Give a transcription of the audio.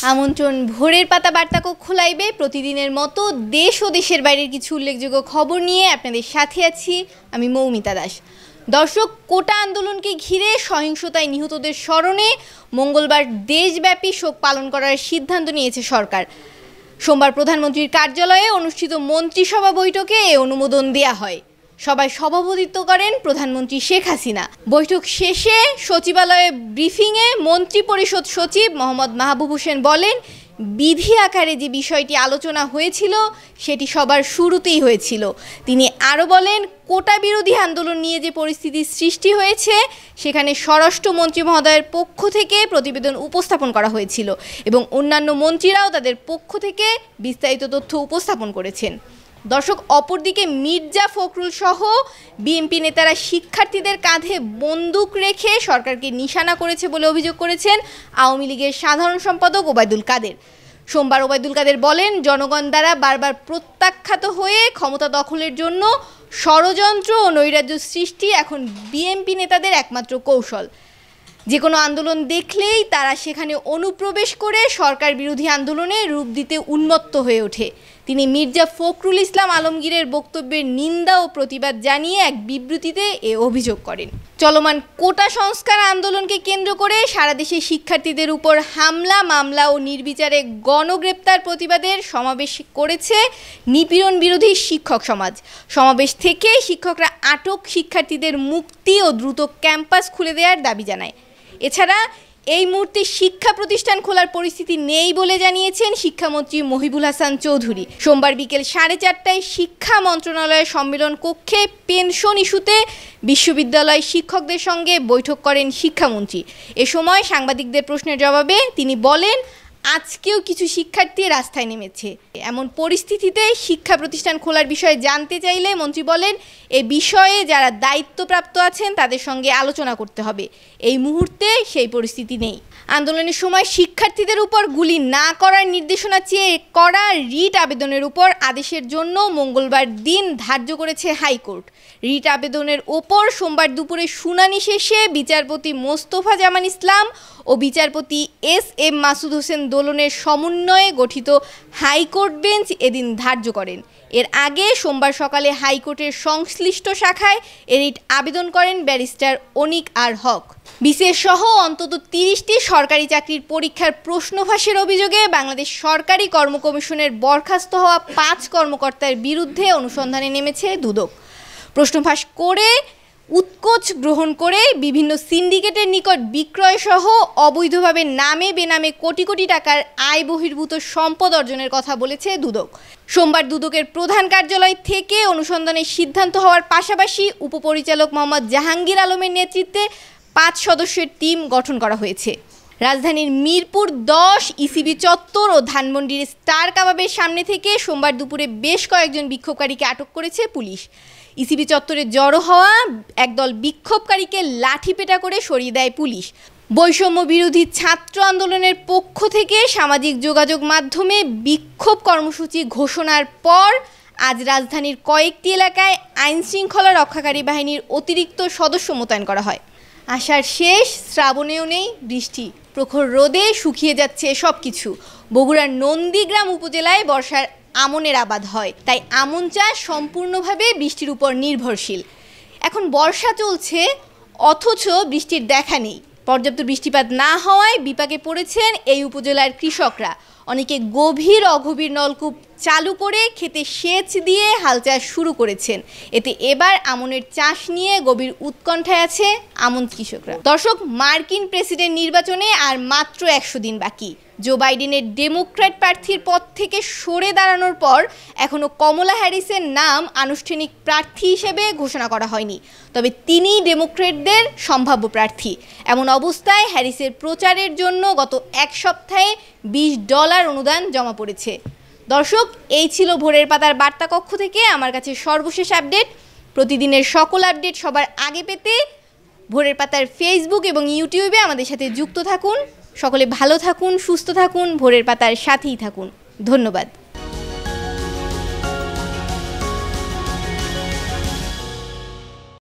আমন্ত্রণ ভোরের পাতা বার্তা কক্ষ লাইভে প্রতিদিনের মতো দেশ ও দেশের বাইরের কিছু উল্লেখযোগ্য খবর নিয়ে আপনাদের সাথে আছি আমি মৌমিতা দাস। দর্শক, কোটা আন্দোলনকে ঘিরে সহিংসতায় নিহতদের স্মরণে মঙ্গলবার দেশব্যাপী শোক পালন করার সিদ্ধান্ত নিয়েছে সরকার। সোমবার প্রধানমন্ত্রীর কার্যালয়ে অনুষ্ঠিত মন্ত্রিসভা বৈঠকে এ অনুমোদন দেয়া হয়। সভায় সভাপতিত্ব করেন প্রধানমন্ত্রী শেখ হাসিনা। বৈঠক শেষে সচিবালয়ে ব্রিফিংয়ে মন্ত্রিপরিষদ সচিব মোহাম্মদ মাহবুব হোসেন বলেন, বিধি আকারে যে বিষয়টি আলোচনা হয়েছিল সেটি সবার শুরুতেই হয়েছিল। তিনি আরও বলেন, কোটা বিরোধী আন্দোলন নিয়ে যে পরিস্থিতির সৃষ্টি হয়েছে সেখানে স্বরাষ্ট্রমন্ত্রী মহোদয়ের পক্ষ থেকে প্রতিবেদন উপস্থাপন করা হয়েছিল এবং অন্যান্য মন্ত্রীরাও তাদের পক্ষ থেকে বিস্তারিত তথ্য উপস্থাপন করেছেন। দর্শক, অপরদিকে মির্জা ফখরুল সহ বিএনপি নেতারা শিক্ষার্থীদের কাঁধে বন্দুক রেখে সরকারকে নিশানা করেছে বলে অভিযোগ করেছেন আওয়ামী লীগের সাধারণ সম্পাদক ওবায়দুল কাদের। সোমবার ওবায়দুল কাদের বলেন, জনগণ দ্বারা বারবার প্রত্যাখ্যাত হয়ে ক্ষমতা দখলের জন্য ষড়যন্ত্র ও নৈরাজ্য সৃষ্টি এখন বিএনপি নেতাদের একমাত্র কৌশল। যে কোনো আন্দোলন দেখলেই তারা সেখানে অনুপ্রবেশ করে সরকার বিরোধী আন্দোলনে রূপ দিতে উন্মত্ত হয়ে ওঠে। তিনি মির্জা ফখরুল ইসলাম আলমগীরের বক্তব্যের নিন্দা ও প্রতিবাদ জানিয়ে এক বিবৃতিতে এ অভিযোগ করেন। চলমান কোটা সংস্কার আন্দোলনকে কেন্দ্র করে সারা দেশে শিক্ষার্থীদের উপর হামলা, মামলা ও নির্বিচারে গণগ্রেপ্তার প্রতিবাদের সমাবেশ করেছে নিপীড়ন বিরোধী শিক্ষক সমাজ। সমাবেশ থেকে শিক্ষকরা আটক শিক্ষার্থীদের মুক্তি ও দ্রুত ক্যাম্পাস খুলে দেওয়ার দাবি জানায়। এছাড়া এই মুহূর্তে শিক্ষা প্রতিষ্ঠান খোলার পরিস্থিতি নেই বলে জানিয়েছেন শিক্ষামন্ত্রী মহিবুল হাসান চৌধুরী। সোমবার বিকেল 4:30টায় শিক্ষা মন্ত্রণালয়ের সম্মেলন কক্ষে পেনশন ইস্যুতে বিশ্ববিদ্যালয় শিক্ষকদের সঙ্গে বৈঠক করেন শিক্ষামন্ত্রী। এ সময় সাংবাদিকদের প্রশ্নের জবাবে তিনি বলেন, আজকেও কিছু শিক্ষার্থী রাস্তায় নেমেছে। এমন পরিস্থিতিতে শিক্ষা প্রতিষ্ঠান খোলার বিষয়ে জানতে চাইলে মন্ত্রী বলেন, এ বিষয়ে যারা দায়িত্বপ্রাপ্ত আছেন তাদের সঙ্গে আলোচনা করতে হবে। এই মুহূর্তে সেই পরিস্থিতি নেই। আন্দোলনের সময় শিক্ষার্থীদের উপর গুলি না করার নির্দেশনা চেয়ে করা রিট আবেদনের উপর আদেশের জন্য মঙ্গলবার দিন ধার্য করেছে হাইকোর্ট। রিট আবেদনের ওপর সোমবার দুপুরে শুনানি শেষে বিচারপতি মোস্তফা জামান ইসলাম ও বিচারপতি এস.এম. মাসুদ হোসেন দোলনের সমন্বয়ে গঠিত হাইকোর্ট বেঞ্চ এদিন ধার্য করেন। এর আগে সোমবার সকালে হাইকোর্টের সংশ্লিষ্ট শাখায় রিট আবেদন করেন ব্যারিস্টার অনিক আর হক। বিসিএস সহ অন্তত 30টি সরকারি চাকরির পরীক্ষার প্রশ্ন ফাঁসের অভিযোগে বাংলাদেশ সরকারি কর্ম কমিশনের বরখাস্ত হওয়া 5 কর্মকর্তার বিরুদ্ধে অনুসন্ধানে নেমেছে দুদক। প্রশ্ন ফাঁস করে উৎকোচ গ্রহণ করে বিভিন্ন সিন্ডিকেটের নিকট বিক্রয় সহ অবৈধভাবে নামে বেনামে কোটি কোটি টাকার আয় বহির্ভূত সম্পদ অর্জনের কথা বলেছে দুদক। সোমবার দুদকের প্রধান কার্যালয় থেকে অনুসন্ধানের সিদ্ধান্ত হওয়ার পাশাপাশি উপপরিচালক মোহাম্মদ জাহাঙ্গীর আলমের নেতৃত্বে 5 সদস্যের টিম গঠন করা হয়েছে। রাজধানীর মিরপুর 10 ইসিবি চত্বর ও ধানমন্ডির স্টার কাবাবের সামনে থেকে সোমবার দুপুরে বেশ কয়েকজন বিক্ষোভকারীকে আটক করেছে পুলিশ। ইসিবি চত্বরে জড়ো হওয়া একদল বিক্ষোভকারীকে লাঠিপেটা করে সরিয়ে দেয় পুলিশ। বৈষম্য বিরোধী ছাত্র আন্দোলনের পক্ষ থেকে সামাজিক যোগাযোগ মাধ্যমে বিক্ষোভ কর্মসূচি ঘোষণার পর আজ রাজধানীর কয়েকটি এলাকায় আইনশৃঙ্খলা রক্ষাকারী বাহিনীর অতিরিক্ত সদস্য মোতায়েন করা হয়। আষাঢ় শেষ, শ্রাবণেও নেই বৃষ্টি, প্রখর রোদে শুকিয়ে যাচ্ছে সব কিছু। বগুড়ার নন্দীগ্রাম উপজেলায় বর্ষার আমনের আবাদ হয়, তাই আমন চাষ সম্পূর্ণভাবে বৃষ্টির উপর নির্ভরশীল। এখন বর্ষা চলছে অথচ বৃষ্টির দেখা নেই। পর্যাপ্ত বৃষ্টিপাত না হওয়ায় বিপাকে পড়েছেন এই উপজেলার কৃষকরা। অনেকে গভীর অগভীর নলকূপ চালু করে খেতে সেচ দিয়ে হাল চাষ শুরু করেছেন। এতে এবার আমনের চাষ নিয়ে গভীর উৎকণ্ঠায় আছে আমন কৃষকরা। দর্শক, মার্কিন প্রেসিডেন্ট নির্বাচনে আর মাত্র 100 দিন বাকি। জো বাইডেনের ডেমোক্র্যাট প্রার্থীর পদ থেকে সরে দাঁড়ানোর পর এখনও কমলা হ্যারিসের নাম আনুষ্ঠানিক প্রার্থী হিসেবে ঘোষণা করা হয়নি, তবে তিনি ডেমোক্র্যাটদের সম্ভাব্য প্রার্থী। এমন অবস্থায় হ্যারিসের প্রচারের জন্য গত 1 সপ্তাহে $20 অনুদান জমা পড়েছে। দর্শক, এই ছিল ভোরের পাতার বার্তা কক্ষ থেকে আমার কাছে সর্বশেষ আপডেট। প্রতিদিনের সকল আপডেট সবার আগে পেতে ভোরের পাতার ফেসবুক এবং ইউটিউবে আমাদের সাথে যুক্ত থাকুন। সকলে ভালো থাকুন, সুস্থ থাকুন, ভোরের পাতার সাথেই থাকুন। ধন্যবাদ।